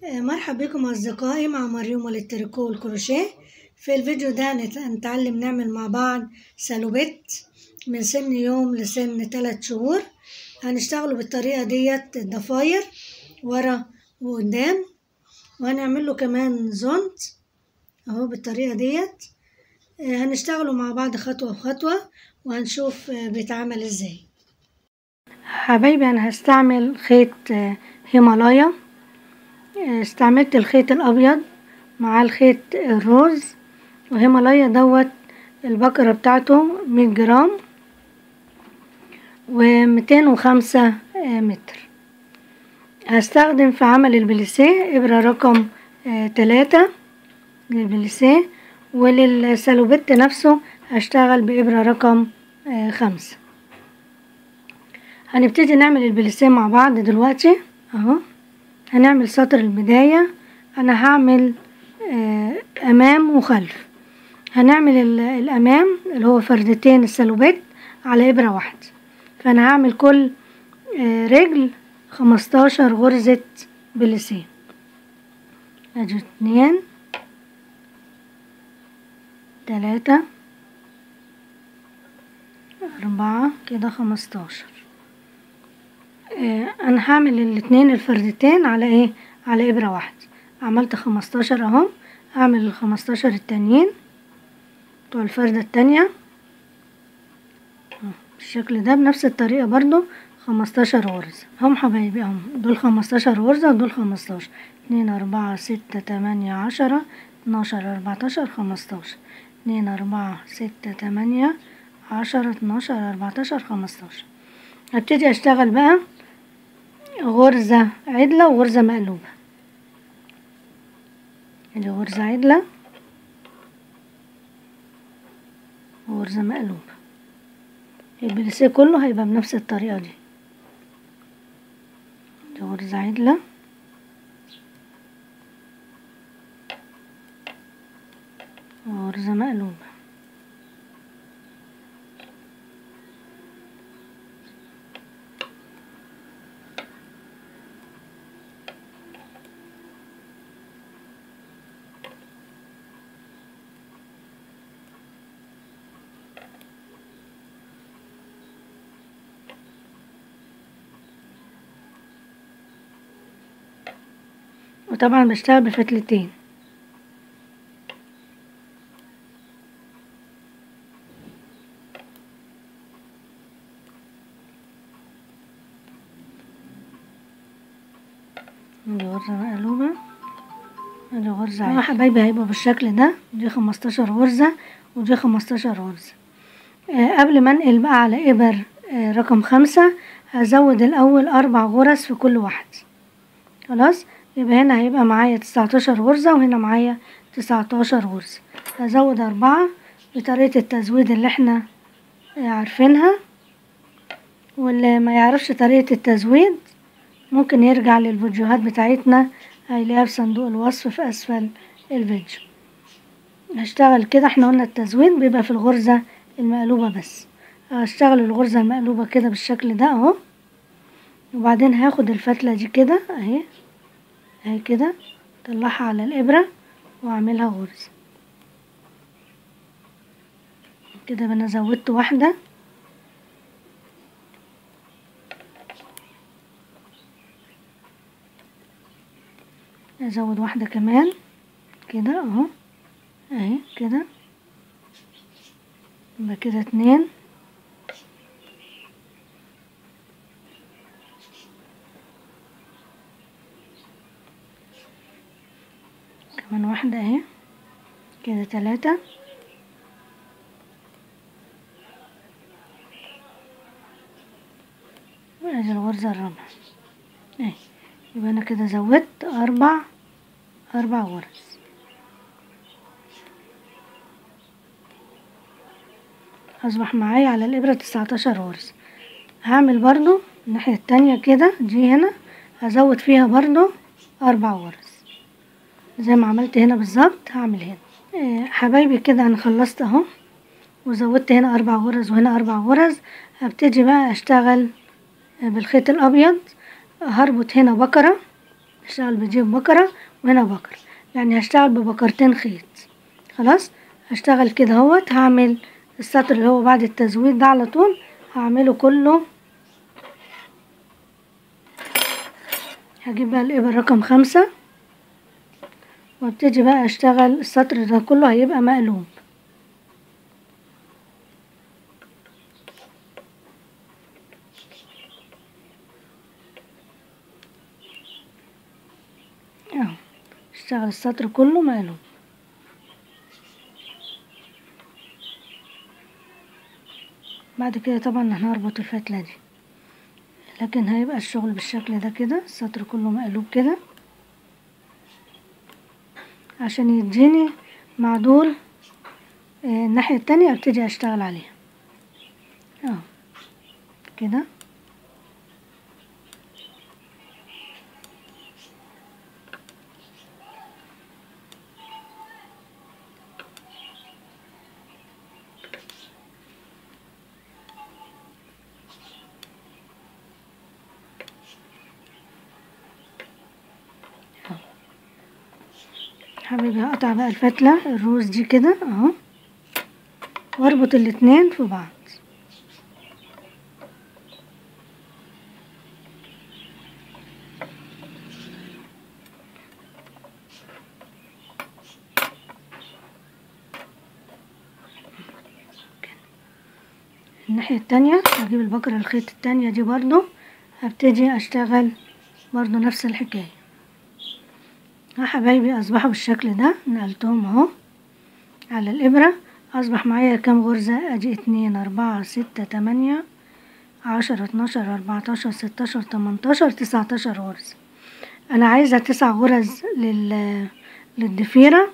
مرحبا بكم أصدقائي مع مريم والتريكو والكروشيه. في الفيديو ده هنتعلم نعمل مع بعض سالوبيت من سن يوم لسن 3 شهور. هنشتغلوا بالطريقة ديت الضفاير ورا وقدام، وهنعمل له كمان زونت اهو بالطريقة ديت. هنشتغلوا مع بعض خطوة بخطوة وهنشوف بيتعمل ازاي. حبايبي انا هستعمل خيط هيمالايا. استعملت الخيط الابيض مع الخيط الروز، وهيمالايا دوت البكرة بتاعته 100 جرام و205 متر. هستخدم في عمل البليسيه ابرة رقم 3 للبليسيه، وللسالوبيت نفسه هشتغل بإبرة رقم 5. هنبتدي نعمل البليسيه مع بعض دلوقتي اهو. هنعمل سطر البداية، انا هعمل امام وخلف. هنعمل الامام اللي هو فردتين السالوبيت على ابرة واحدة، فانا هعمل كل رجل 15 غرزة بليسيه. ادي 2 3 4 كده 15. انا هعمل الاتنين الفردتين على ايه، على ابرة واحدة. عملت 15 اهو، هعمل ال15 التانيين بتوع الفردة التانية بالشكل ده بنفس الطريقة برضو 15 غرزة هم حبايبي اهم. دول 15 غرزة ودول 15. 2 4 6 8 10 12 14 15. 2 4 6 8 10 12 14 15. هبتدي اشتغل بقى غرزة عدلة وغرزة مقلوبة. ادي غرزة عدلة وغرزة مقلوبة. البليسيه كله هيبقى بنفس الطريقة دي. ادي غرزة عدلة وغرزة مقلوبة. وطبعا بشتغل بفتلتين. دي غرزة مقلوبة، ادي غرزة عدلة. حبايبي هيبقوا بالشكل ده. دي 15 غرزة ودي 15 غرزة. قبل ما انقل بقى على ابر رقم 5 هزود الاول 4 غرز في كل واحد. خلاص، يبقى هنا هيبقى معايا 19 غرزة وهنا معايا 19 غرزة. هزود 4 بطريقة التزويد اللي احنا عارفينها. واللي ما يعرفش طريقة التزويد ممكن يرجع للفيديوهات بتاعتنا، هيلاقيها في صندوق الوصف في اسفل الفيديو. هشتغل كده، احنا قلنا التزويد بيبقى في الغرزة المقلوبة بس. هشتغل الغرزة المقلوبة كده بالشكل ده اهو، وبعدين هاخد الفتلة دي كده اهي كده، اطلعها على الابرة واعملها غرزة كده. انا زودت واحدة، ازود واحدة كمان كده اهو اهي كده، يبقى كده 2. كمان واحدة اهي كده 3. وادي الغرزة الرابعة اهي. يبقى انا كده زودت 4 غرز. اصبح معايا على الابرة 19 غرزة. هعمل برضو الناحية التانية كده، دي هنا هزود فيها برضو 4 غرز زي ما عملت هنا بالظبط. هعمل هنا حبايبي كده انا خلصت اهو، وزودت هنا 4 غرز وهنا 4 غرز. هبتدي بقى اشتغل بالخيط الابيض. هربط هنا بكرة هشتغل بجيب بكرة وهنا بكرة، يعني هشتغل ببكرتين خيط. خلاص هشتغل كده اهوت. هعمل السطر اللي هو بعد التزويد ده على طول هعمله كله. هجيب بقى الإبر رقم 5 وابتدي بقى اشتغل السطر ده كله هيبقى مقلوب. اهو اشتغل السطر كله مقلوب. بعد كده طبعا هنربط الفتلة دي، لكن هيبقى الشغل بالشكل ده كده، السطر كله مقلوب كده عشان يديني معدول الناحية التانية ابتدي اشتغل عليها اهو كده. حبيبي هقطع بقى الفتلة الروز دي كده اهو واربط الاتنين في بعض. الناحية التانية هجيب البكرة الخيط التانية دي برضو هبتدي اشتغل برضو نفس الحكاية. ها حبايبي اصبحوا بالشكل ده، نقلتهم اهو على الابرة. اصبح معايا كام غرزة؟ ادي 2 4 6 8 10 12 14 16 18 19 غرزة. انا عايزة 9 غرز للضفيرة،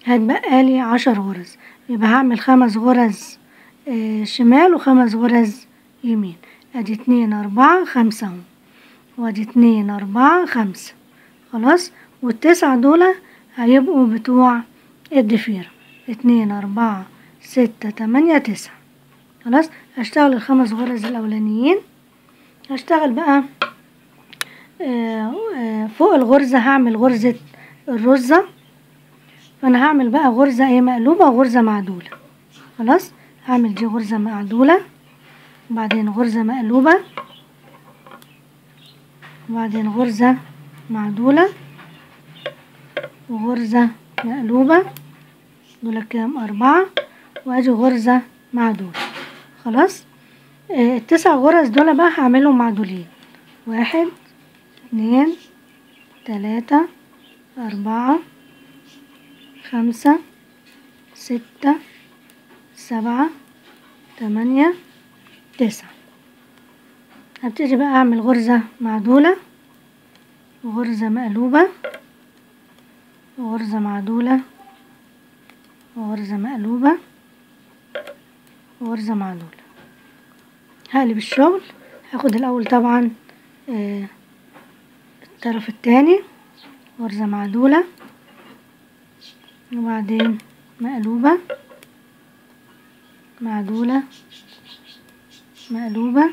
هتبقالي 10 غرز، يبقى هعمل 5 غرز شمال و5 غرز يمين. ادي 2 4 5 اهو، وادي 2 4 5. خلاص وال9 دول هيبقوا بتوع الضفيرة 2 4 6 8 9. خلاص هشتغل ال5 غرز الاولانيين. هشتغل بقى فوق الغرزة هعمل غرزة الرزة، فانا هعمل بقى غرزة ايه مقلوبة وغرزة معدولة. خلاص هعمل دي غرزة معدولة وبعدين غرزة مقلوبة وبعدين غرزة معدولة وغرزة مقلوبة، دول كام 4 وادي غرزة معدولة. خلاص ال9 غرز دول بقى هعملهم معدولين 1 2 3 4 5 6 7 8 9. هبتدي بقى اعمل غرزة معدولة وغرزة مقلوبة وغرزة معدولة وغرزة مقلوبة وغرزة معدولة. هقلب الشغل. هاخد الاول طبعا الطرف التاني غرزة معدولة وبعدين مقلوبة معدولة مقلوبة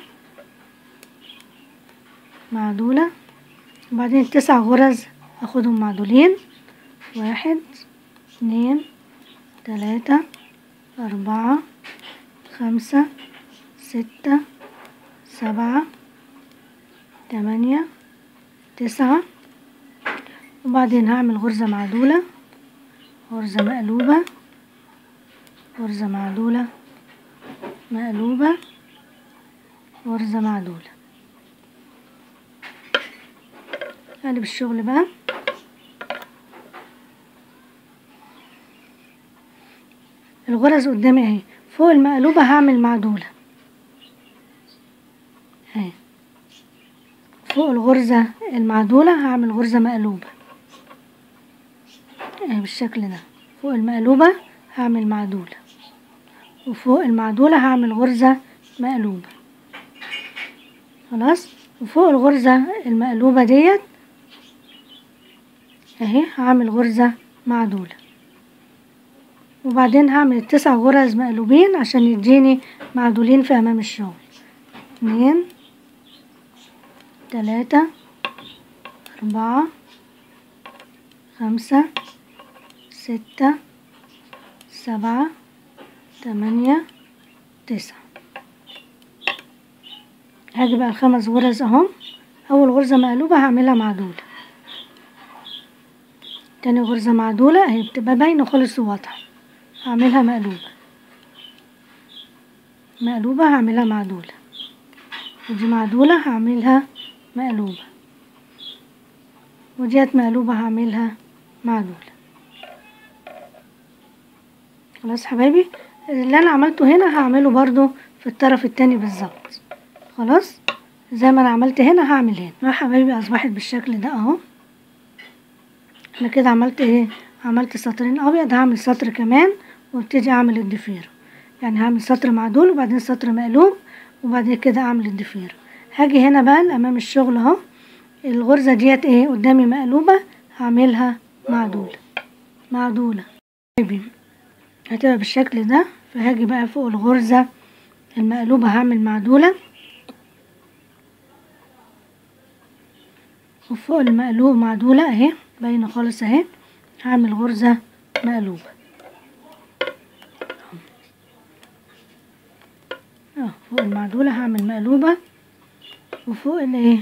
معدولة وبعدين 9 غرز هاخدهم معدولين 1 2 3 4 5 6 7 8 9. وبعدين هعمل غرزة معدولة غرزة مقلوبة غرزة معدولة مقلوبة غرزة معدولة. اقلب الشغل بقى. الغرز قدامي اهي، فوق المقلوبة هعمل معدولة اهي، فوق الغرزة المعدولة هعمل غرزة مقلوبة اهي بالشكل ده. فوق المقلوبة هعمل معدولة وفوق المعدولة هعمل غرزة مقلوبة. خلاص وفوق الغرزة المقلوبة ديت اهي هعمل غرزة معدولة وبعدين هعمل 9 غرز مقلوبين عشان يديني معدولين في امام الشغل 2 3 4 5 6 7 8 9. هاجي بقى ال5 غرز اهم. اول غرزة مقلوبة هعملها معدولة، تاني غرزة معدولة اهي بتبقى باينة خالص وواضحة، هعملها مقلوبة هعملها معدولة، ودي معدولة هعملها مقلوبة، وديت مقلوبة هعملها معدولة. خلاص حبايبي، اللي انا عملته هنا هعمله برضو في الطرف التاني بالظبط. خلاص زي ما انا عملت هنا هعمل هنا. يا حبايبي اصبحت بالشكل ده اهو. انا كده عملت ايه؟ عملت سطرين ابيض، هعمل سطر كمان وابتدي اعمل الضفيرة. يعني هعمل سطر معدول وبعدين سطر مقلوب وبعد كده اعمل الضفيرة. هاجي هنا بقى امام الشغل اهو، الغرزة ديت ايه قدامي مقلوبة، هعملها معدولة هتبقى بالشكل ده. فهاجي بقى فوق الغرزة المقلوبة هعمل معدولة، وفوق المقلوب معدولة اهي باينة خالص اهي، هعمل غرزة مقلوبة فوق المعدولة هعمل مقلوبة، وفوق الايه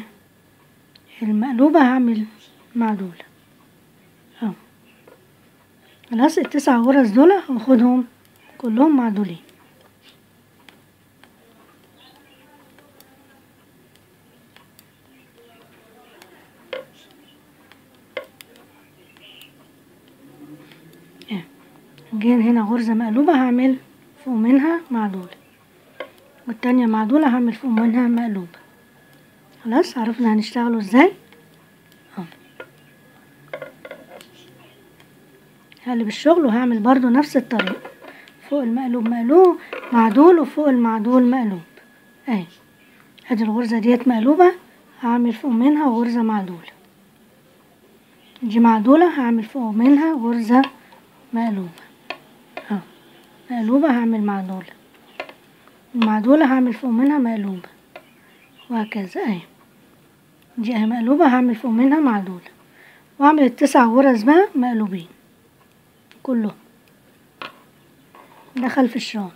المقلوبة هعمل معدولة خلاص. ال9 غرز دول هاخدهم كلهم معدولين. جاين هنا غرزة مقلوبة هعمل فوق منها معدولة، والتانية معدولة هعمل فوق منها مقلوبة. خلاص عرفنا هنشتغلوا ازاي. هقلب الشغل وهعمل برضو نفس الطريقة، فوق المقلوب مقلوب معدول وفوق المعدول مقلوب اهي. ادي الغرزة ديت مقلوبة هعمل فوق منها غرزة معدولة، دي معدولة هعمل فوق منها غرزة مقلوبة مقلوبة هعمل معدولة، المعدولة هعمل فوق منها مقلوبة، وهكذا اهي. دي اهي مقلوبة هعمل فوق منها معدولة، واعمل ال9 غرز بقى مقلوبين كلهم. ده خلف الشغل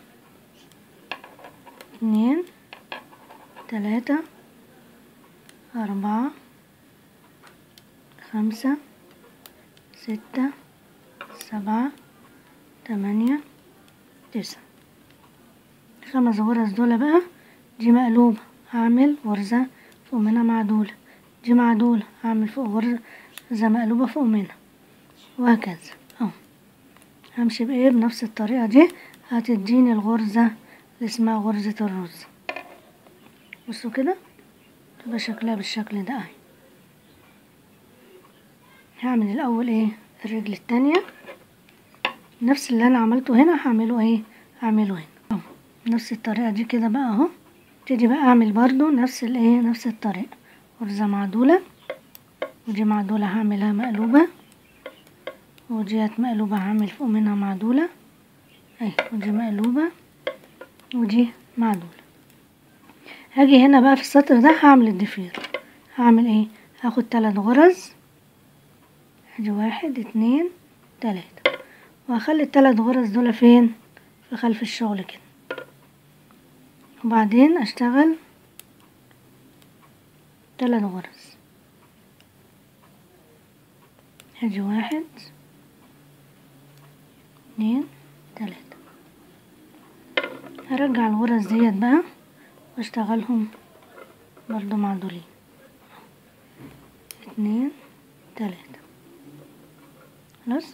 2 3 4 5 6 7 8 9. 5 غرز دول بقى، دي مقلوبة هعمل غرزة فوق منها معدولة، دي معدولة هعمل فوق غرزة مقلوبة فوق منها، وهكذا اهو. همشي بايه بنفس الطريقة دي هتديني الغرزة اللي اسمها غرزة الرز. بصوا كده تبقى شكلها بالشكل ده اهي. هعمل الاول ايه الرجل التانية، نفس اللي انا عملته هنا هعمله ايه هعمله هنا اهو، نفس الطريقة دي كده بقى اهو. ابتدي بقى اعمل برضو نفس الايه نفس الطريقة، غرزة معدولة ودي معدولة هعملها مقلوبة، وديت مقلوبة هعمل فوق منها معدولة اهي، ودي مقلوبة ودي معدولة. هاجي هنا بقى في السطر ده هعمل الضفير. هعمل ايه هاخد 3 غرز، ادي 1 2 3، وهخلي ال3 غرز دول فين في خلف الشغل كده، وبعدين اشتغل 3 غرز، ادي 1 2 3. هرجع الغرز ديت بقى واشتغلهم برضو معدولين 2 3. خلاص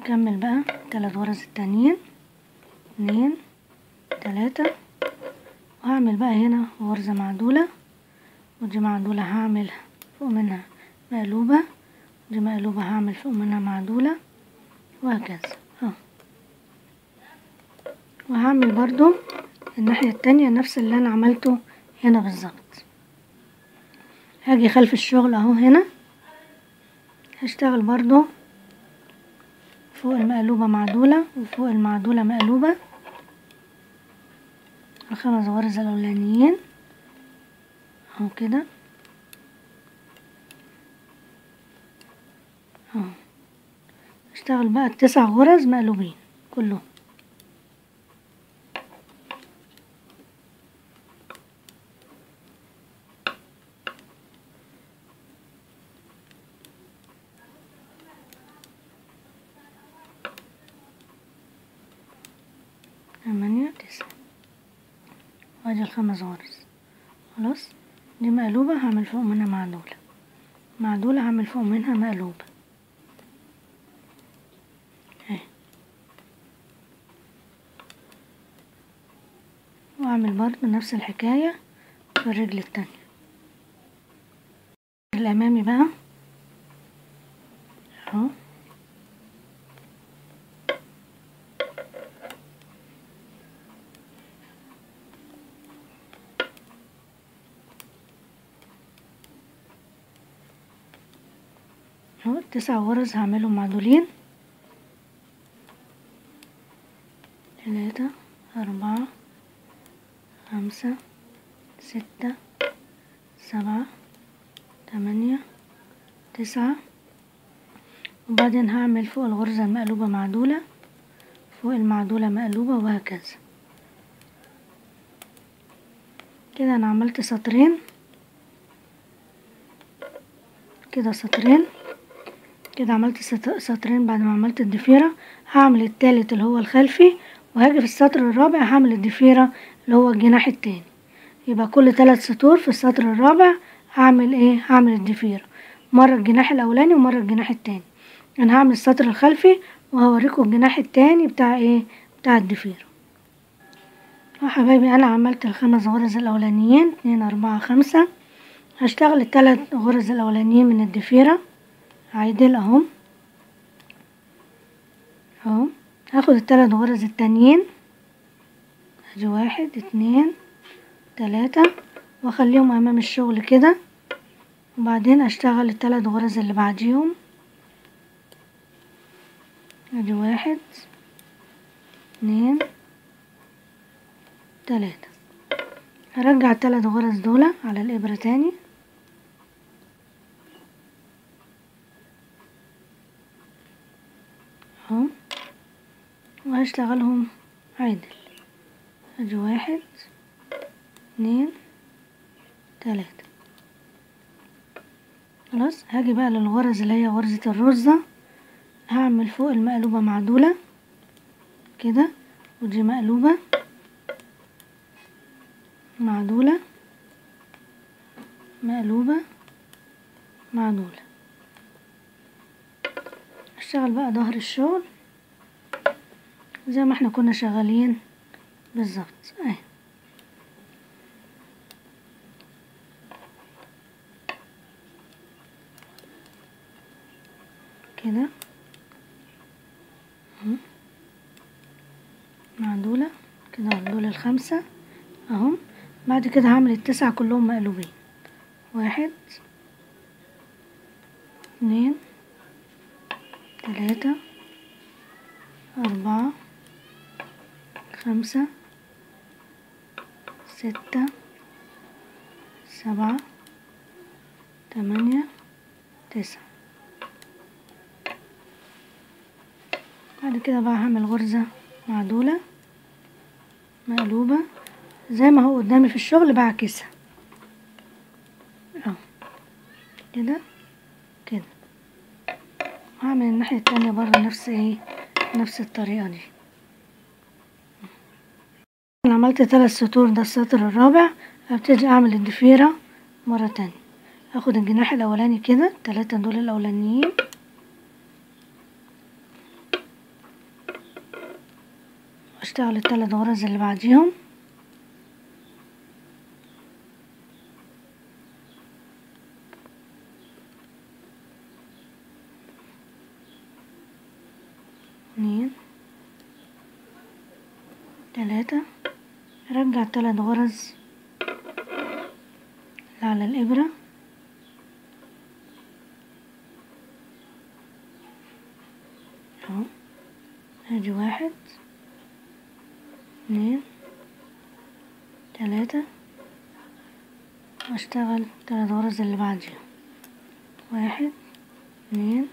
نكمل بقى 3 غرز التانيين 2 3، وهعمل بقى هنا غرزة معدولة، ودي معدولة هعمل فوق منها مقلوبة، ودي مقلوبة هعمل فوق منها معدولة، وهكذا اهو. وهعمل برضو الناحية التانية نفس اللي انا عملته هنا بالظبط. هاجي خلف الشغل اهو هنا هشتغل برضو فوق المقلوبة معدولة وفوق المعدولة مقلوبة، ال5 غرز الاولانيين اهو كده، اهو. اشتغل بقى ال9 غرز مقلوبين كلهم. تمانية 9 وادي ال5 غرز. خلاص دي مقلوبة، هعمل فوق منها معدولة، معدولة هعمل فوق منها مقلوبة اهي، واعمل برضو نفس الحكاية في الرجل التانية. الامامي بقى اهو، اهو 9 غرز هعملهم معدولين، 3 4 5 6 7 8 9. وبعدين هعمل فوق الغرزة المقلوبة معدولة، فوق المعدولة مقلوبة، وهكذا. كده انا عملت سطرين، كده سطرين، كده عملت سطرين. بعد ما عملت الضفيرة هعمل التالت اللي هو الخلفي، وهاجي في السطر الرابع هعمل الضفيرة اللي هو الجناح التاني. يبقى كل 3 سطور في السطر الرابع هعمل ايه؟ هعمل الضفيرة، مرة الجناح الاولاني ومرة الجناح التاني. انا هعمل السطر الخلفي وهوريكم الجناح التاني بتاع ايه؟ بتاع الضفيرة. حبايبي انا عملت ال5 غرز الاولانيين 2 4 5. هشتغل ال3 غرز الاولانيين من الضفيرة عدل اهم اهو. هاخد ال3 غرز التانيين، ادي 1 2 3، واخليهم امام الشغل كده. وبعدين اشتغل ال3 غرز اللي بعديهم، ادي 1 2 3. هرجع ال3 غرز دول على الابرة تاني اهو، وهشتغلهم عدل، ادي 1 2 3. خلاص هاجي بقى للغرز اللي هي غرزة الرزة، هعمل فوق المقلوبة معدولة كده، ودي مقلوبة معدولة مقلوبة معدولة. اشتغل بقى ظهر الشغل زي ما احنا كنا شغالين بالظبط اهي كده معدولة كده، دول ال5 اهم. بعد كده هعمل ال9 كلهم مقلوبين، 1 2 3 4 5 6 7 8 9. بعد كده بقى هعمل غرزة معدولة مقلوبة زي ما هو قدامي في الشغل، بعكسها اهو كده كده. هعمل الناحية التانية برضه نفس الطريقة دي. انا عملت 3 سطور، ده السطر الرابع. هبتدي اعمل الضفيرة مرة تانية، هاخد الجناح الاولاني كده، 3 دول الاولانيين، واشتغل ال3 غرز اللي بعديهم، اتنين 3. ارجع ال3 غرز على الابرة اهو، ادي 1 2 3، واشتغل 3 غرز اللي بعديهم، 1 2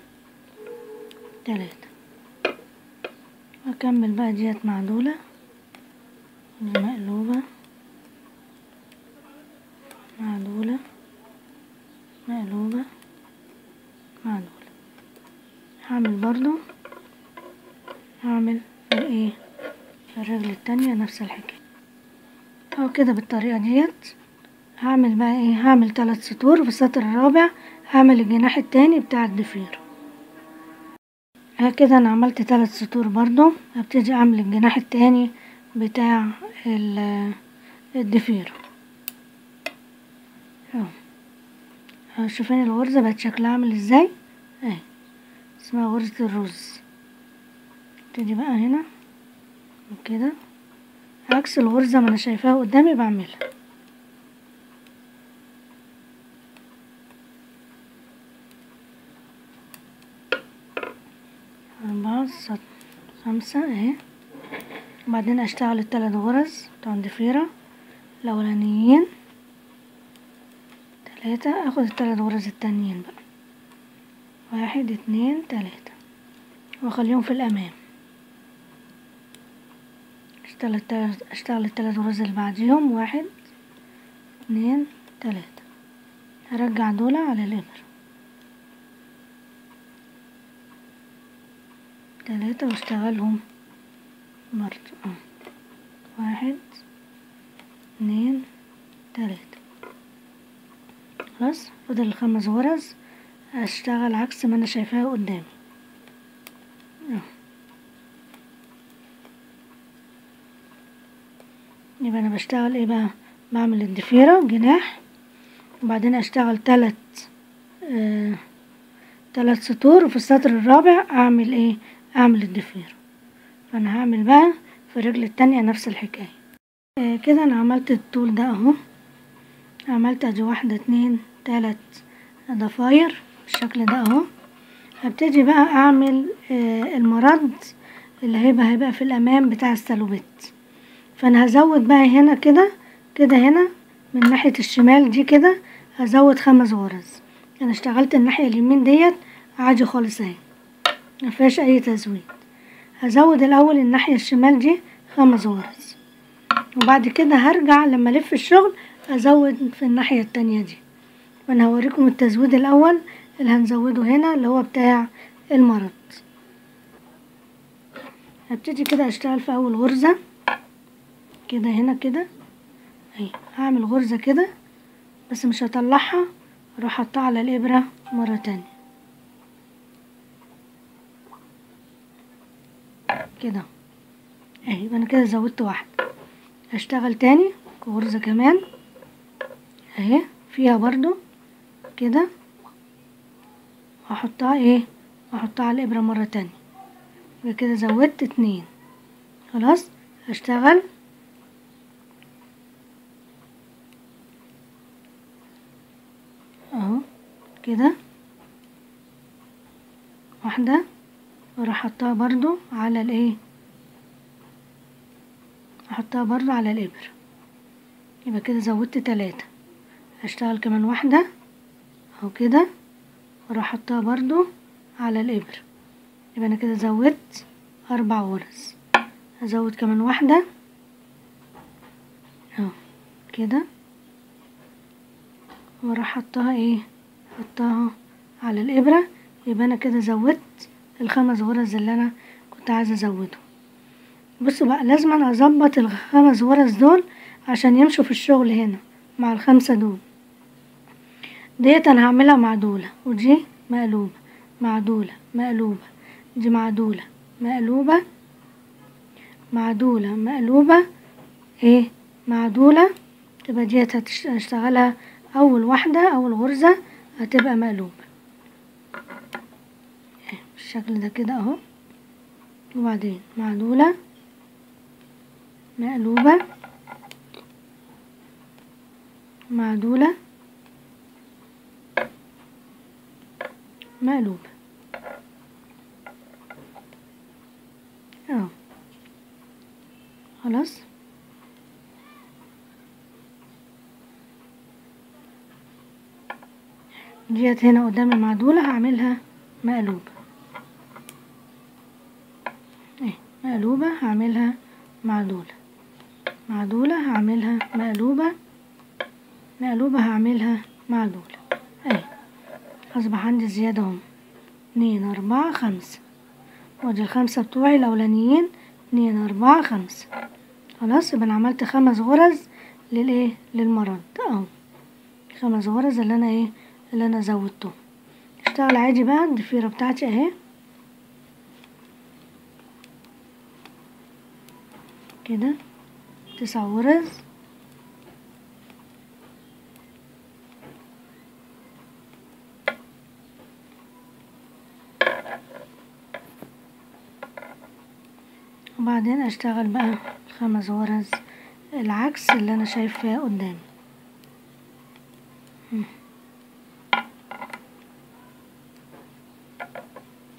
تلاتة. هكمل بقى ديت معدولة، دي مقلوبة، معدولة، مقلوبة، معدولة. هعمل برضو، هعمل في ايه، في الرجل التانية نفس الحكاية او كده بالطريقة ديت. هعمل بقى ايه، هعمل 3 سطور. في السطر الرابع هعمل الجناح التاني بتاع الضفيرة. هكذا انا عملت 3 سطور برضو. هبتدي اعمل الجناح التاني بتاع الضفيرة اهو. شوفين الغرزة بقت شكلها عامل ازاي اهي، اسمها غرزة الرز. ابتدي بقى هنا وكده عكس الغرزة ما انا شايفاها قدامي بعملها. 4 5 اهي. وبعدين اشتغل ال3 غرز بتوع الضفيرة الاولانيين 3. اخد ال3 غرز التانيين بقى 1 2 3 واخليهم في الامام. اشتغل ال3 غرز اللي بعديهم 1 2 3. هرجع دول على الابر 3 واشتغلهم برضو 1 2 3. خلاص فاضل ال5 غرز هشتغل عكس ما انا شايفاها قدامي يبقى انا بشتغل ايه بقى، بعمل الضفيرة جناح وبعدين اشتغل 3 سطور. وفي السطر الرابع اعمل ايه، اعمل الضفيرة. فانا هعمل بقى في الرجل التانية نفس الحكاية كده. انا عملت الطول ده اهو، عملت ادي 1 2 3 ضفاير بالشكل ده اهو. هبتدي بقى اعمل المرد اللي هيبقى في الامام بتاع السلوبيت. فانا هزود بقى هنا كده هنا من ناحية الشمال دي كده هزود 5 غرز. انا اشتغلت الناحية اليمين ديت عادي خالص اهي مفيهاش اي تزويد. هزود الاول الناحية الشمال دي 5 غرز وبعد كده هرجع لما الف الشغل ازود في الناحية التانية دي. وانا هوريكم التزويد الاول اللي هنزوده هنا اللي هو بتاع المرض. هبتدي كده اشتغل في اول غرزة كده هنا كده اهي. هعمل غرزة كده بس مش هطلعها، اروح احطها على الابرة مرة تانية كده اهي. يبقى انا كده زودت 1. هشتغل تاني غرزة كمان اهي فيها برضو كده واحطها ايه، واحطها على الابرة مرة تانية. يبقى كده زودت 2. خلاص هشتغل اهو كده 1 واروح احطها برضو على الايه، احطها برضو على الابر. يبقى كده زودت 3. هشتغل كمان 1 اهو كده واروح احطها برضو على الابر. يبقى انا كده زودت 4 غرز. هزود كمان 1 اهو كده واروح احطها ايه، احطها على الابرة. يبقى انا كده زودت ال5 غرز اللي انا كنت عايزة ازودهم. بصوا بقى لازم انا اظبط ال5 غرز دول عشان يمشوا في الشغل هنا مع ال5 دول. ديت انا هعملها معدولة ودي مقلوبة، معدولة مقلوبة، دي معدولة مقلوبة، معدولة مقلوبة ايه، معدولة. تبقى ديت هشتغلها اول واحدة، اول غرزة هتبقى مقلوبة بالشكل ده كده اهو. وبعدين معدولة مقلوبة، معدولة مقلوبة اهو. خلاص ديت هنا قدام المعدولة هعملها مقلوبة اهي مقلوبة هعملها معدولة، معدولة هعملها مقلوبة، مقلوبة هعملها معدولة. اهي اصبح عندي زيادة اهم 2 4 5، وادي ال5 بتوعي الاولانيين 2 4 5. خلاص يبقى انا عملت 5 غرز للايه للمرد اهو، 5 غرز اللي انا ايه اللي انا زودتهم. اشتغل عادي بقى الضفيرة بتاعتي اهي كده 9 غرز. وبعدين اشتغل بقى 5 غرز العكس اللي انا شايفاه قدامي.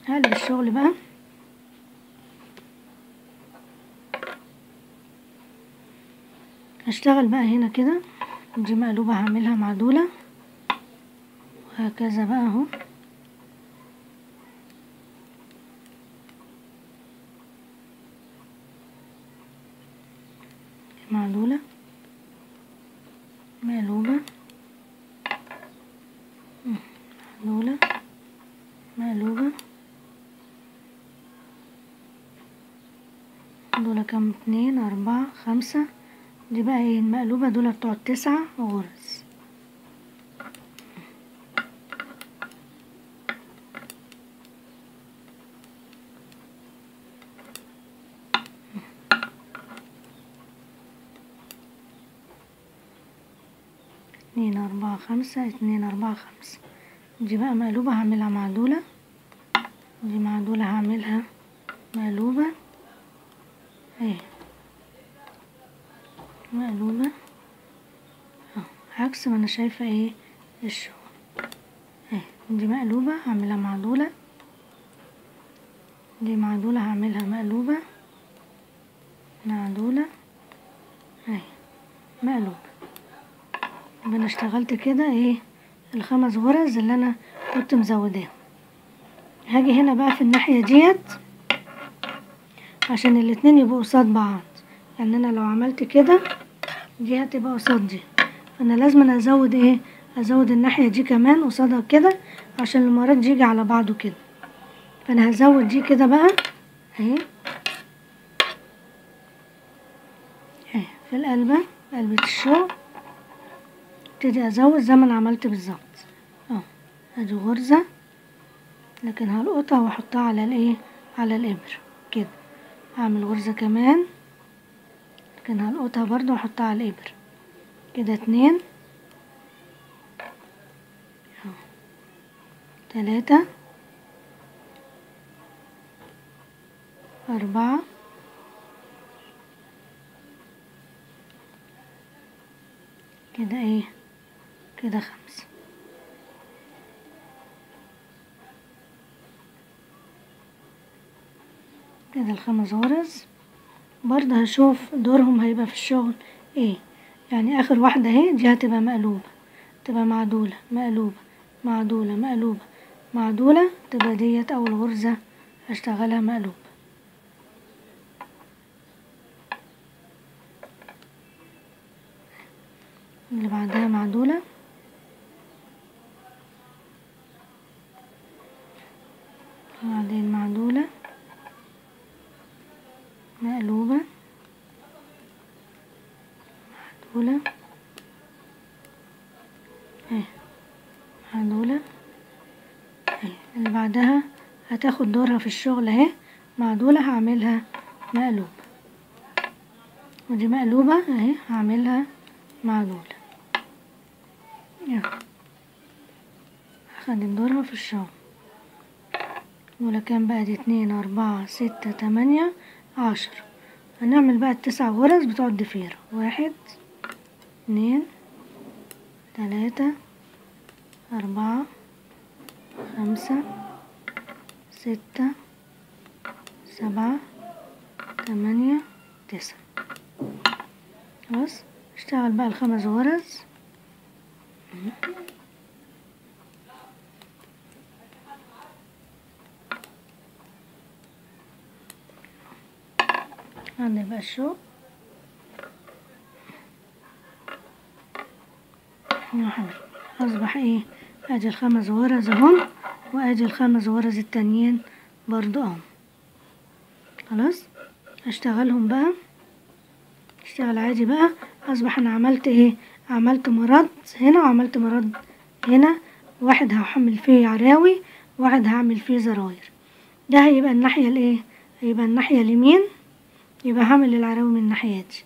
هقلب الشغل بقى، هشتغل بقى هنا كده، دي مقلوبة هعملها معدولة، وهكذا بقى اهو. معدولة مقلوبة معدولة مقلوبة. دول كام؟ 2 4 5. دي بقى ايه المقلوبة دول بتوع 9 غرز. اتنين أربعة خمسة، 2 4 5. دي بقى مقلوبة هعملها معدولة، دي معدولة هعملها مقلوبة اهي، مقلوبة اهو عكس ما انا شايفة ايه الشغل اهي. دي مقلوبة هعملها معدولة، دي معدولة هعملها مقلوبة، معدولة اهي مقلوبة. يبقى انا اشتغلت كده ايه ال5 غرز اللي انا كنت مزوداهم. هاجي هنا بقى في الناحية ديت عشان الاتنين يبقوا قصاد بعض، يعني انا لو عملت كده دي هتبقى قصاد دي، فانا لازم ازود ايه ازود الناحية دي كمان قصادها كده عشان المرد يجي على بعضه كده. فانا هزود دي كده بقى اهي اهي في القلبة، قلبة الشغل ابتدي ازود زي ما انا عملت بالظبط اهو. ادي غرزة، لكن هلقطها واحطها على الايه على الابر كده. هعمل غرزة كمان، لكن هلقطها برضو واحطها على الابر كده. 2 3 4 كده ايه كده 5. كده ال5 غرز. برضه هشوف دورهم هيبقى في الشغل ايه، يعني اخر واحدة اهي دي هتبقى مقلوبة، تبقى معدولة مقلوبة معدولة مقلوبة معدولة، تبقى ديت اول غرزة هشتغلها مقلوبة. اللي بعدها معدولة، وبعدين معدولة مقلوبة معدولة اهي معدولة اهي. اللي بعدها هتاخد دورها في الشغل اهي، معدولة هعملها مقلوبة، ودي مقلوبة اهي هعملها معدولة اهي. هخدم دورها في الشغل. دول كام بقى؟ دي 2 4 6 8 10. هنعمل بقى ال9 غرز بتوع الضفيرة. 1 2 3 4 5 6 7 8 9. خلاص اشتغل بقى ال5 غرز عندي بقى الشوك يا حبيبي. اصبح ايه، ادي ال5 غرز اهم، وادي ال5 غرز التانيين برضو اهم. خلاص هشتغلهم بقى، اشتغل عادي بقى. اصبح انا عملت ايه، عملت مرد هنا وعملت مرد هنا، واحد هحمل فيه عراوي، واحد هعمل فيه زراير. ده هيبقى الناحية الايه، هيبقى الناحية اليمين، يبقى هعمل العراوي من الناحية دي.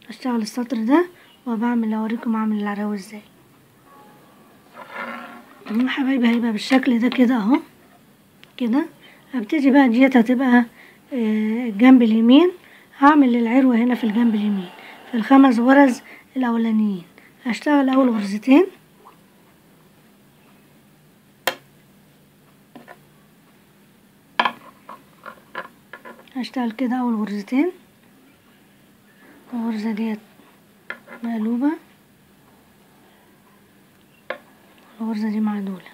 هشتغل السطر ده وبعمل اوريكم اعمل العراوي ازاي. يا حبايبي هيبقى بالشكل ده كده اهو كده. هبتدي بقى ديت هتبقى الجنب اليمين، هعمل العروة هنا في الجنب اليمين في ال5 غرز الاولانيين. هشتغل اول غرزتين، هشتغل كده اول غرزتين، الغرزة ديت مقلوبة، الغرزة دي معدولة.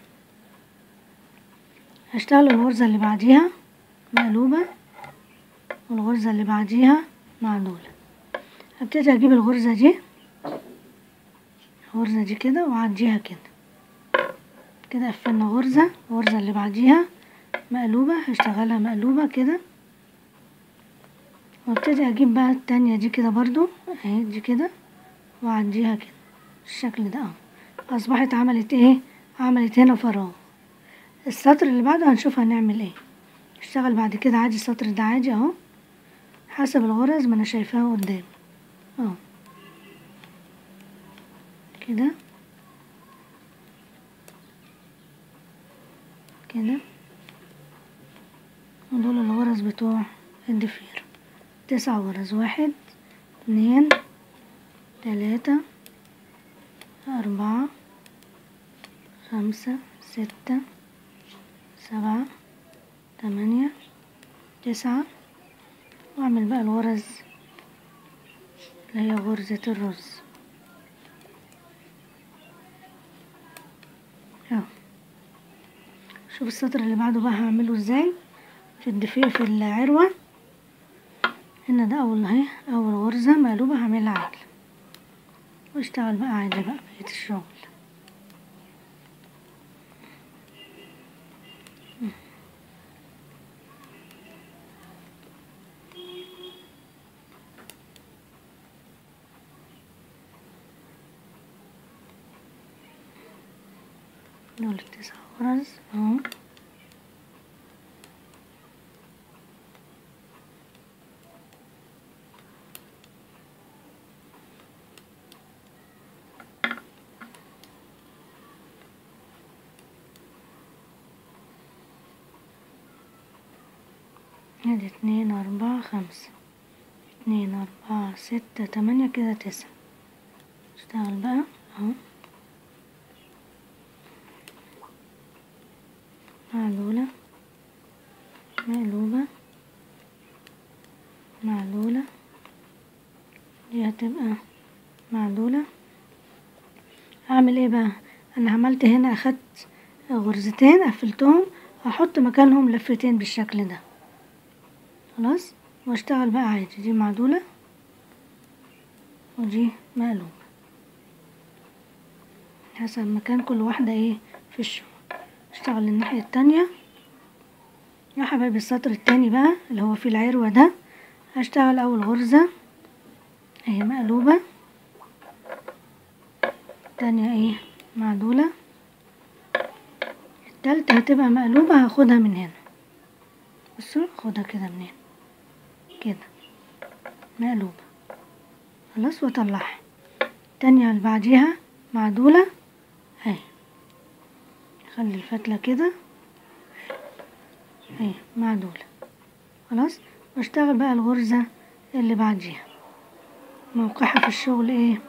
هشتغل الغرزة اللي بعديها مقلوبة، والغرزة اللي بعديها معدولة. هبتدي اجيب الغرزة دي كده واعديها كده كده، قفلنا غرزة. الغرزة اللي بعديها مقلوبة، هشتغلها مقلوبة كده، وابتدي اجيب بقى التانية دي كده برضو اهي، دي كده واعديها كده بالشكل ده اهو. اصبحت عملت ايه، عملت هنا فراغ. السطر اللي بعده هنشوف هنعمل ايه. اشتغل بعد كده عادي السطر ده عادي اهو، حسب الغرز ما انا شايفاها قدامي اهو كده كده. ودول الغرز بتوع الضفيرة، 9 غرز، 1 2 3 4 5 6 7 8 9. واعمل بقى الغرز اللي هي غرزة الرز اهو. شوف السطر اللي بعده بقى هعمله ازاي في الضفيرة في العروة. هنا ده اول اهي، اول غرزة مقلوبة هعملها عدل، واشتغل بقى عادي بقى بقية الشغل. دول 9 غرز اهو. ادي 2 4 5 2 4 6 8 كده 9. اشتغل بقى اهو معلولة مقلوبة معلولة، دي هتبقى معلولة. هعمل ايه بقى، انا عملت هنا اخدت غرزتين قفلتهم، هحط مكانهم لفتين بالشكل ده خلاص، واشتغل بقى عادي. دي معدولة ودي مقلوبة حسب مكان كل واحدة ايه في الشغل. اشتغل الناحية التانية يا حبايبي. السطر التاني بقى اللي هو فيه العروة ده، هشتغل اول غرزة اهي مقلوبة، التانية ايه معدولة، التالتة هتبقى مقلوبة هاخدها من هنا. بصوا خدها كده من هنا كده مقلوبة خلاص، واطلعها. التانية اللي بعديها معدولة اهي، خلي الفتلة كده اهي معدولة خلاص. واشتغل بقى الغرزة اللي بعديها، موقعها في الشغل ايه،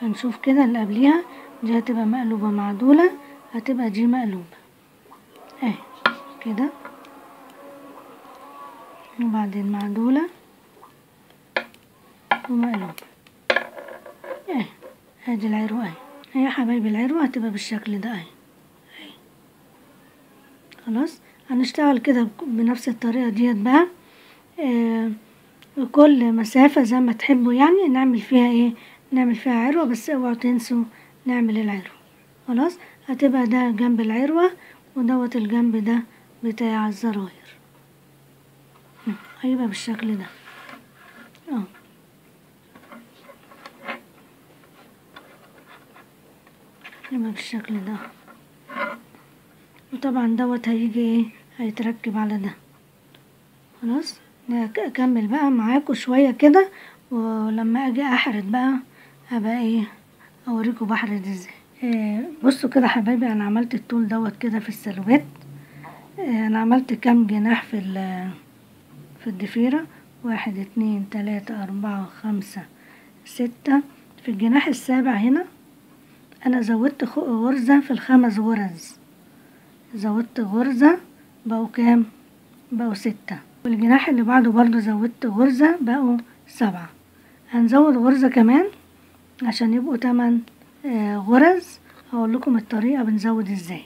هنشوف كده اللي قبليها. دي هتبقى مقلوبة معدولة، هتبقى دي مقلوبة اهي كده، وبعدين معدولة ومقلوبة اهي. ادي العروة اهي يا حبايبي. العروة هتبقى بالشكل ده اهي خلاص. هنشتغل كده بنفس الطريقة ديت بقى كل مسافة زي ما تحبوا يعني نعمل فيها ايه، نعمل فيها عروة، بس اوعوا تنسوا نعمل العروة. خلاص، هتبقى ده جنب العروة ودوت الجنب ده بتاع الزراير. هيبقى بالشكل ده اه. يبقى بالشكل ده، وطبعا دوت هيجي ايه، هيتركب على ده. خلاص، اكمل بقى معاكم شوية كده، ولما اجي احرد بقى هبقى ايه اوريكم بحرد ازاي. بصوا كده حبايبي، انا عملت الطول دوت كده في السلوبات. انا عملت كام جناح في الضفيرة، 1 2 3 4 5 6. في الجناح السابع هنا انا زودت غرزة في ال5 غرز، زودت غرزة بقوا كام، بقوا 6. والجناح اللي بعده برضو زودت غرزة بقوا 7. هنزود غرزة كمان عشان يبقوا 8 غرز. هقول لكم الطريقة بنزود ازاي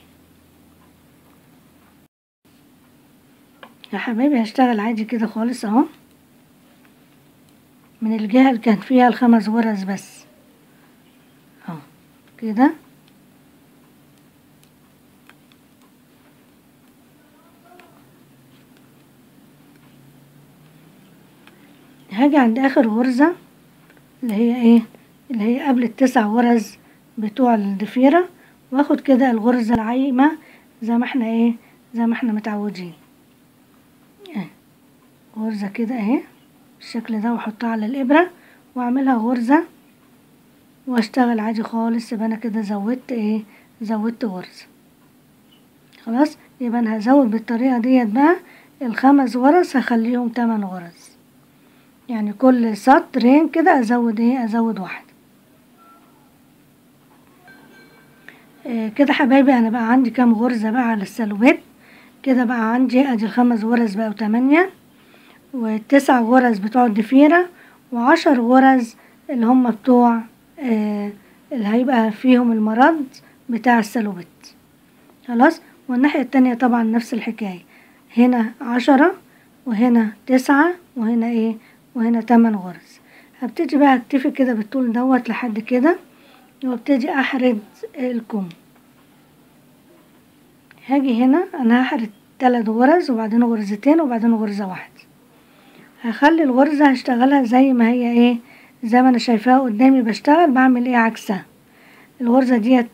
يا حبايبي. هشتغل عادي كده خالص اهو، من الجهة اللي كان فيها ال5 غرز بس اهو كده. هاجي عند اخر غرزة اللي هي ايه، اللي هي قبل ال9 غرز بتوع الضفيرة، واخد كده الغرزة العايمة زي ما احنا ايه، زي ما احنا متعودين اهي. غرزة كده اهي بالشكل ده، واحطها على الابرة واعملها غرزة واشتغل عادي خالص. يبقى انا كده زودت ايه، زودت غرزة. خلاص، يبقى انا هزود بالطريقة ديت بقى ال5 غرز، هخليهم 8 غرز. يعني كل سطرين كده ازود ايه، ازود واحدة. كده حبايبي انا بقى عندي كام غرزة بقى على السلوبات. كده بقى عندي ادي ال5 غرز بقوا 8، و9 غرز بتوع الضفيرة، و10 غرز اللي هم بتوع اللي هيبقى فيهم المرد بتاع السلوبات. خلاص، والناحية التانية طبعا نفس الحكاية، هنا 10 وهنا 9 وهنا ايه، وهنا 8 غرز. هبتدي بقى اكتفي كده بالطول دوت لحد كده، وابتدي احرد الكم. هاجي هنا انا هحرد 3 غرز وبعدين غرزتين وبعدين غرزة واحدة. هخلي الغرزة هشتغلها زي ما هي ايه، زي ما انا شايفاها قدامي بشتغل. بعمل ايه عكسها، الغرزة ديت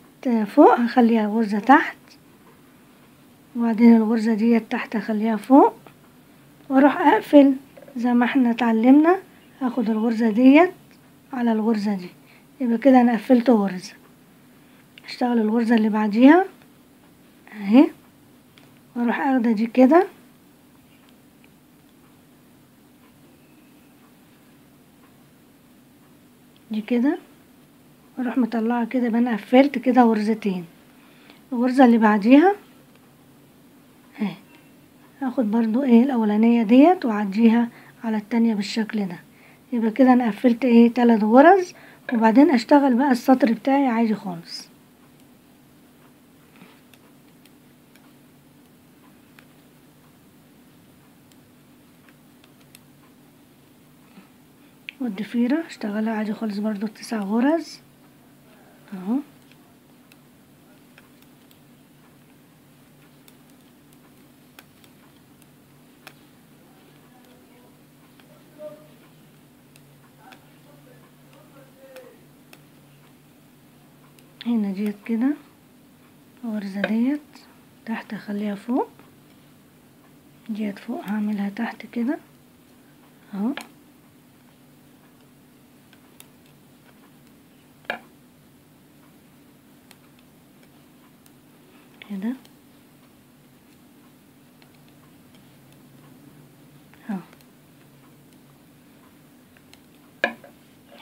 فوق هخليها غرزة تحت، وبعدين الغرزة ديت تحت هخليها فوق، واروح اقفل زي ما احنا اتعلمنا. هاخد الغرزة ديت على الغرزة دي، يبقى كده انا قفلت غرزة. اشتغل الغرزة اللي بعديها اهي، واروح اخده دي كده دي كده، واروح مطلعه كده. يبقى انا قفلت كده غرزتين. الغرزة اللي بعديها اهي، هاخد برضو ايه الاولانية ديت واعديها على التانية بالشكل ده. يبقى كده انا قفلت ايه 3 غرز، وبعدين اشتغل بقى السطر بتاعي عادي خالص. والضفيرة اشتغلها عادي خالص برضو 9 غرز اهو. هنا ديت كده الغرزة ديت تحت اخليها فوق، ديت فوق هعملها تحت كده اهو. كده اهو.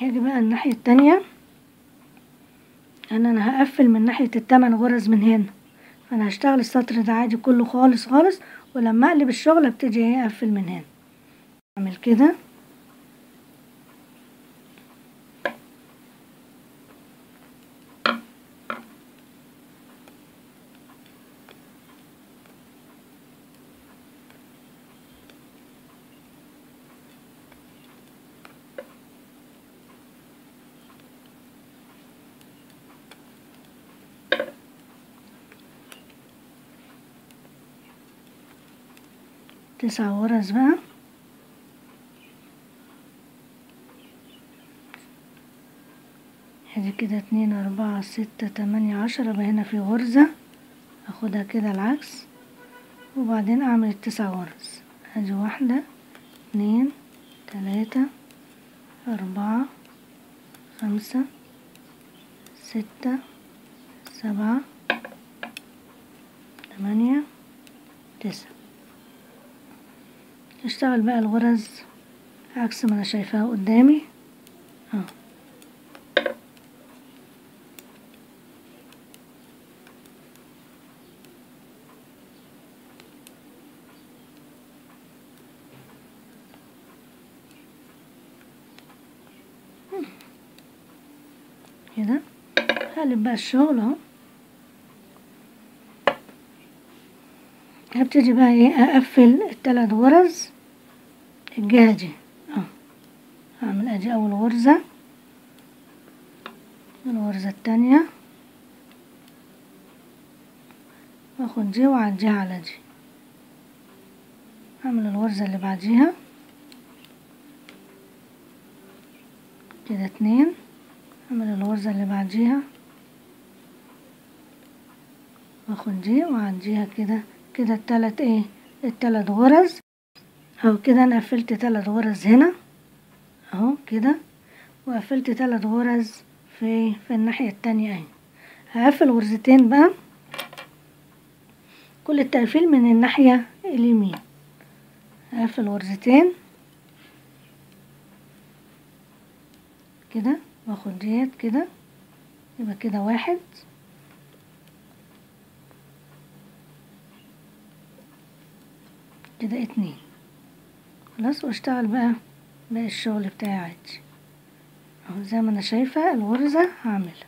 هاجي بقى الناحية التانية، انا هقفل من ناحية ال8 غرز من هنا، فانا هشتغل السطر ده عادي كله خالص خالص، ولما اقلب الشغل ابتدي ايه اقفل من هنا. اعمل كده 9 غرز بقى. ادي كده 2 4 6 8 10. بقى هنا في غرزة اخدها كده العكس وبعدين اعمل ال9 غرز. ادي 1 2 3 4 5 6 7 8 9. اشتغل بقى الغرز عكس ما انا شايفاها قدامي اهو. كده هقلب بقى الشغل اهو. هبتدي بقى ايه اقفل ال3 غرز الجهة دي اهو. هعمل ادي اول غرزة، الغرزة التانية واخد دي واعديها على دي، اعمل الغرزة اللي بعديها كده 2، اعمل الغرزة اللي بعديها واخد دي واعديها كده. كده ال3 غرز اهو. كده انا قفلت 3 غرز هنا اهو كده، وقفلت 3 غرز في الناحية التانية اهي. هقفل غرزتين بقى، كل التقفيل من الناحية اليمين. هقفل غرزتين كده واخد ديت كده، يبقى كده 1 كده 2 خلاص. واشتغل بقى باقي الشغل بتاعي عادي اهو زي ما انا شايفة الغرزة هعملها.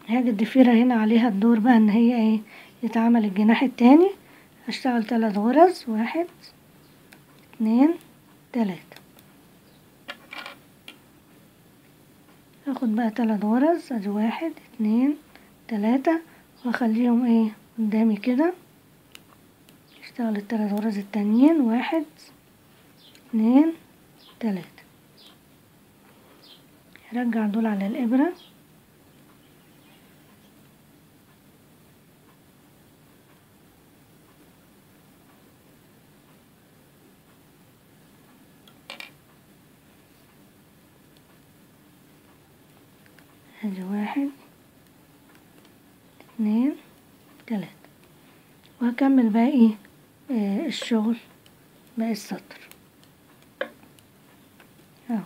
هاجي الضفيرة هنا عليها الدور بقى ان هي ايه يتعمل الجناح التاني. هشتغل 3 غرز 1 2 3. هاخد بقى 3 غرز ادي 1 2 3 واخليهم ايه قدامي كده. اشتغل ال3 غرز التانيين 1 2 3. هرجع دول على الابرة ادي 1 2 3 وهكمل باقي الشغل باقي السطر اهو.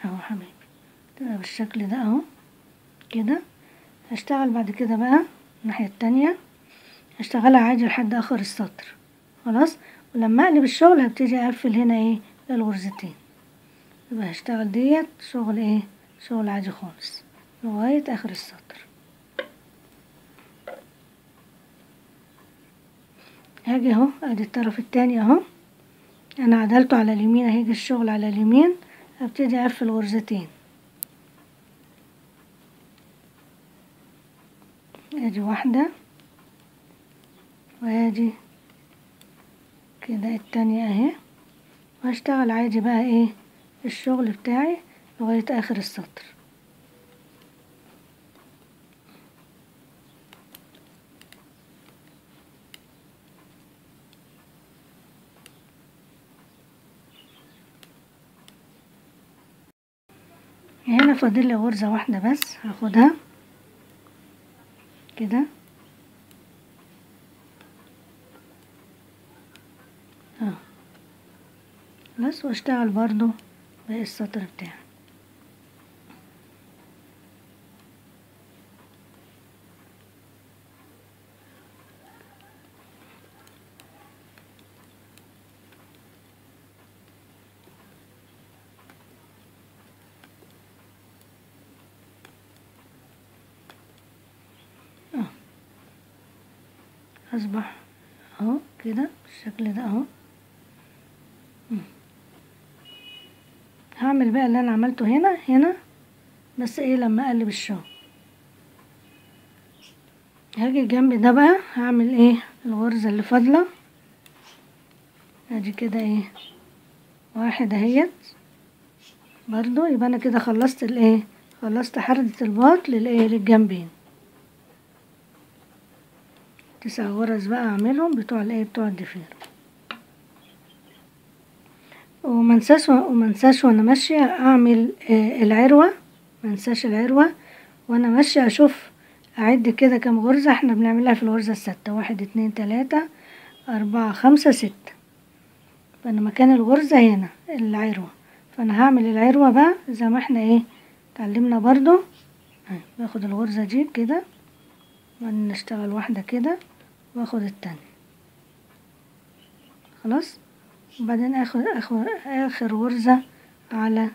اهو حبيبي تبقى بالشكل ده اهو كده. هشتغل بعد كده بقى الناحية التانية، هشتغلها عادي لحد اخر السطر خلاص. ولما اقلب الشغل هبتدي اقفل هنا ايه الغرزتين. يبقى هشتغل ديت شغل ايه شغل عادي خالص لغاية اخر السطر. هاجي اهو ادي الطرف التاني اهو، انا عدلته على اليمين، هيجي الشغل على اليمين. هبتدي اقفل غرزتين ادي 1 وادي كده التانية اهي. وهشتغل عادي بقى ايه الشغل بتاعي لغاية اخر السطر. هنا فاضل لي غرزة واحدة بس هاخدها كده اهو بس، واشتغل برضو باقي السطر بتاعي. اصبح اهو كده بالشكل ده اهو. هعمل بقى اللي انا عملته هنا بس ايه لما اقلب الشغل. هاجي الجنب ده بقى هعمل ايه الغرزة اللي فاضلة، ادي كده ايه واحد اهيت برضو. يبقى انا كده خلصت الايه، خلصت حردة الباط للايه للجنبين. 9 غرز بقى اعملهم بتوع الايه بتوع الضفيرة. ومنساش وانا ماشية اعمل العروة، منساش العروة وانا ماشية اشوف اعد كده كام غرزة احنا بنعملها في الغرزة الستة. 1 2 3 4 5 6. فانا مكان الغرزة هنا العروة، فانا هعمل العروة بقى زي ما احنا ايه اتعلمنا برضو. باخد الغرزة دي كده وبعدين نشتغل واحدة كده واخد التانية خلاص، وبعدين اخد اخر غرزة على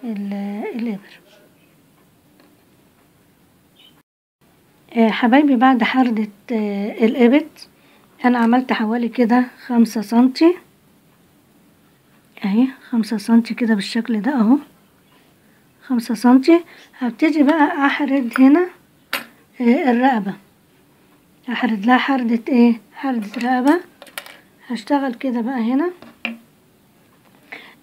الابر. حبايبي بعد حردة الابط انا عملت حوالي كده 5 سنتي اهي، 5 سنتي كده بالشكل ده اهو، 5 سنتي. هبتدي بقى احرد هنا الرقبة، احرد لها حردة ايه حردة رقبة. هشتغل كده بقى هنا.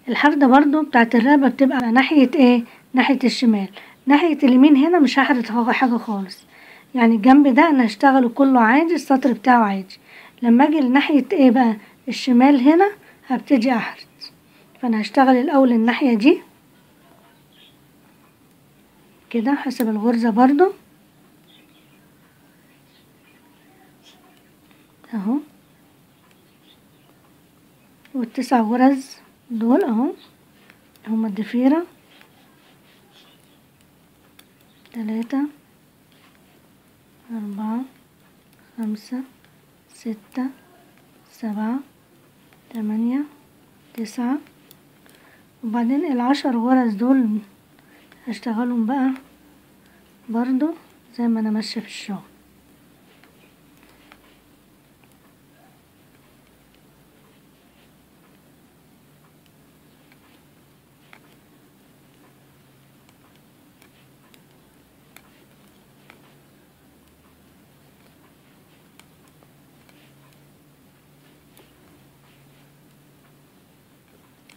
الحردة برضو بتاعت الرقبة بتبقى ناحية ايه ناحية الشمال، ناحية اليمين هنا مش هحرد حاجة خالص. يعني الجنب ده انا هشتغله كله عادي، السطر بتاعه عادي. لما اجي لناحية ايه بقى الشمال هنا هبتدي احرد. فانا هشتغل الاول الناحية دي كده حسب الغرزة برضو اهو، وال9 غرز دول اهو هما الضفيرة 3 4 5 6 7 8 9. وبعدين ال10 غرز دول هشتغلهم بقى برضو زي ما انا ماشية في الشغل.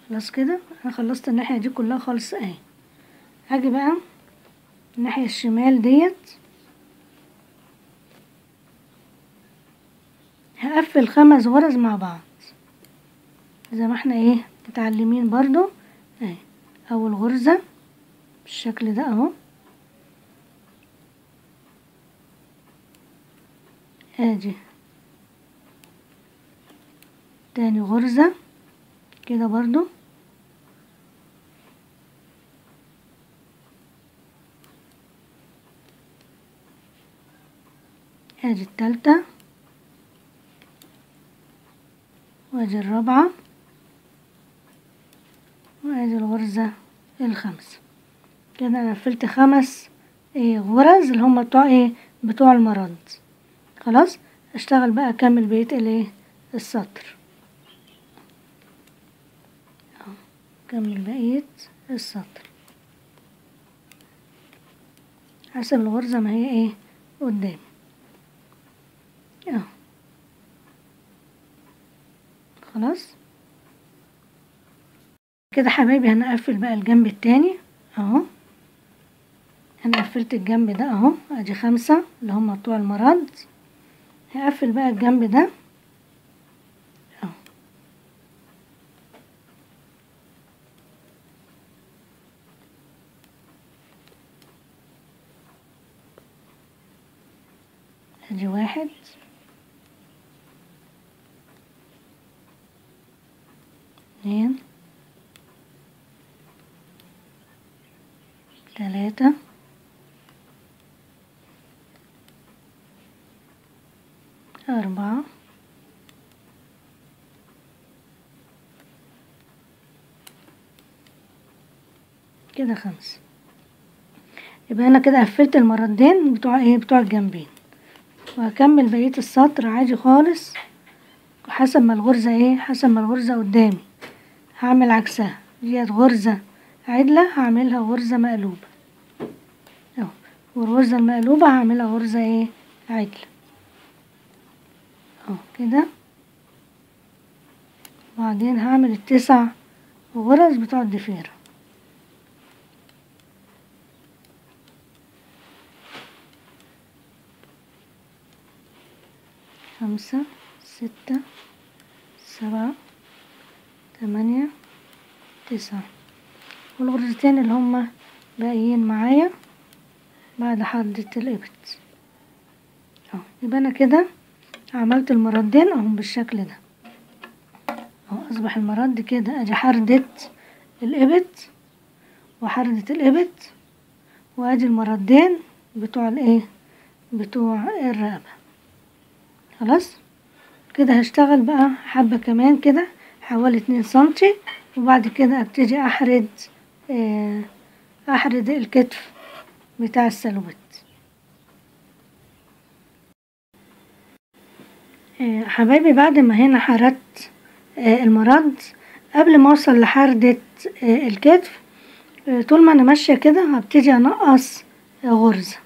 خلاص كده انا خلصت الناحية دي كلها خالص اهي. هاجي بقى الناحية الشمال ديت هقفل 5 غرز مع بعض زي ما احنا ايه متعلمين برضو اهي. اول غرزة بالشكل ده اهو، ادي تاني غرزة كده برضو، ادي التالتة وادي الرابعة وادي الغرزة الخامسة. كده انا قفلت 5 غرز اللي هما بتوع ايه بتوع المرض. خلاص اشتغل بقى اكمل بقية الايه السطر اهو، كمل بقية السطر حسب الغرزة ما هي ايه قدامي اهو. خلاص كده حبايبي هنقفل بقى الجنب التاني اهو. انا قفلت الجنب ده اهو، ادي 5 اللي هما بتوع المرض. هقفل بقى الجنب ده اهو، ادي 1 2 3 4 كده 5. يبقى انا كده قفلت المردين بتوع ايه بتوع الجنبين. وهكمل بقية السطر عادي خالص حسب ما الغرزة حسب ما الغرزة قدامي. هعمل عكسها، ديت غرزة عدلة هعملها غرزة مقلوبة اهو، والغرزة المقلوبة هعملها غرزة عدلة اهو كده. وبعدين هعمل ال9 غرز بتوع الضفيرة، 5 6 7 8 9 والغرزتين اللي هما باقيين معايا بعد حردة الإبط اهو. يبقى انا كده عملت المردين اهم بالشكل ده اهو. اصبح المرد كده ادي حردة الإبط وحردة الإبط، وادي المردين بتوع بتوع الرقبة. خلاص كده هشتغل بقى حبة كمان كده حوالي 2 سنتي، وبعد كده ابتدي احرد الكتف بتاع السلوبت. حبايبي بعد ما هنا حردت المرد، قبل ما اوصل لحردة الكتف طول ما انا ماشية كده هبتدي انقص غرزة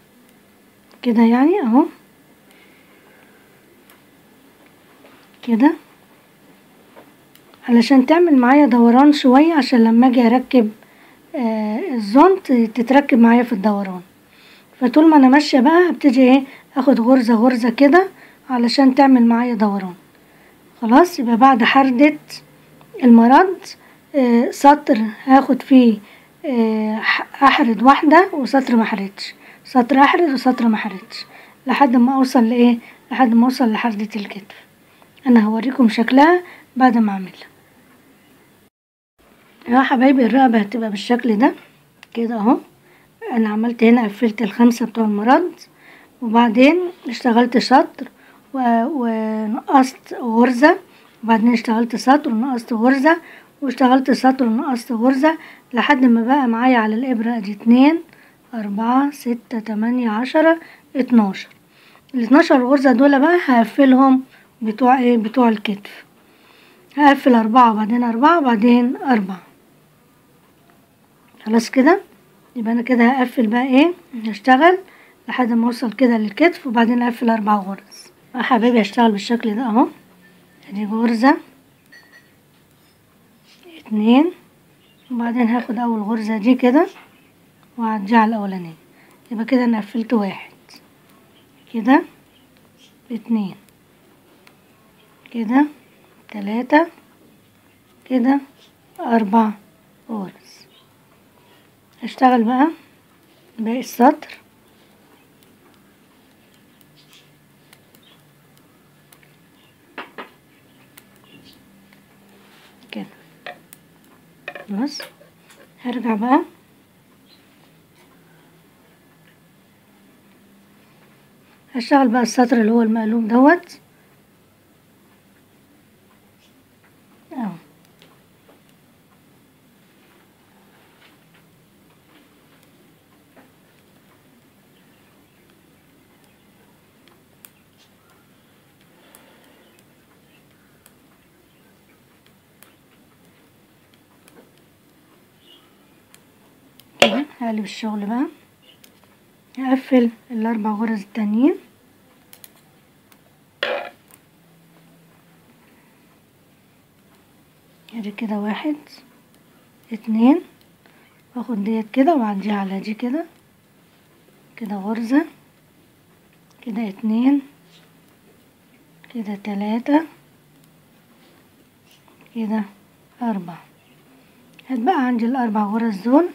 كده يعني اهو كده، علشان تعمل معايا دوران شوية، عشان لما اجي اركب الزونت تتركب معايا في الدوران. فطول ما انا ماشية بقى هبتدي اخد غرزة غرزة كده علشان تعمل معايا دوران. خلاص يبقى بعد حردة المرد سطر هاخد فيه احرد واحدة وسطر محردش، سطر احرد وسطر محردش لحد ما اوصل لحد ما اوصل لحردة الكتف. انا هوريكم شكلها بعد ما اعملها. يا حبايبي الرقبة هتبقى بالشكل ده كده اهو. انا عملت هنا قفلت ال5 بتوع المرد، وبعدين اشتغلت سطر ونقصت غرزة، وبعدين اشتغلت سطر ونقصت غرزة، واشتغلت سطر ونقصت غرزة لحد ما بقى معايا على الابرة دي 2 4 6 8 10 12. ال12 غرزة دول بقى هقفلهم بتوع الكتف. هقفل 4 وبعدين 4 وبعدين 4. خلاص كده يبقى انا كده هقفل بقى هشتغل لحد ما اوصل كده للكتف، وبعدين اقفل 4 غرز. يا حبايبي هشتغل بالشكل ده اهو. ادي غرزة 2، وبعدين هاخد اول غرزة دي كده وهرجع على الاولانية، يبقى كده انا قفلت 1 كده 2 كده 3 كده 4 غرز. هشتغل بقى باقي السطر كده. خلاص هرجع بقى هشتغل بقى السطر اللي هو المقلوب دوت اهو. كده هقلب الشغل بقى، هقفل ال4 غرز التانيين ادي كده 1 2، واخد ديت كده واعديها على دي كده كده غرزة كده 2 كده 3 كده 4. هتبقى عندي ال4 غرز دول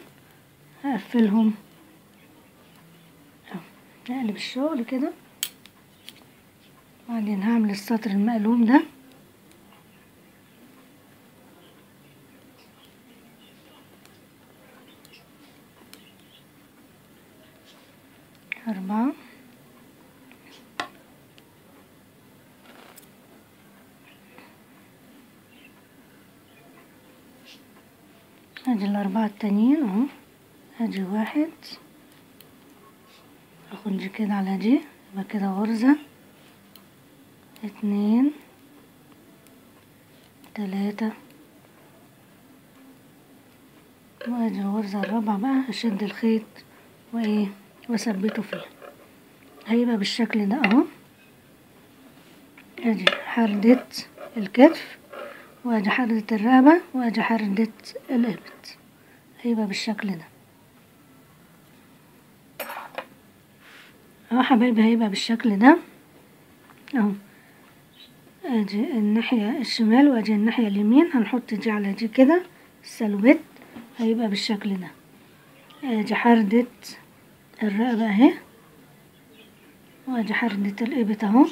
هقفلهم اهو. هقلب الشغل كده، وبعدين هعمل السطر المقلوب ده أربعة ادي ال4 التانيين اهو. ادي 1 اخد دي كده على دي، يبقى كده غرزة 2 3. وادي الغرزة الرابعة بقى اشد الخيط وايه واثبته فيه، هيبقى بالشكل ده اهو. ادي حردة الكتف، وادي حردة الرقبة، وادي حردة الابط، هيبقى بالشكل ده اهو حبايبي، هيبقى بالشكل ده اهو. ادي الناحية الشمال وادي الناحية اليمين، هنحط دي على دي كده السلوبيت، هيبقى بالشكل ده. ادي حردة الرقبة اهي، وادي حردة الابط اهو،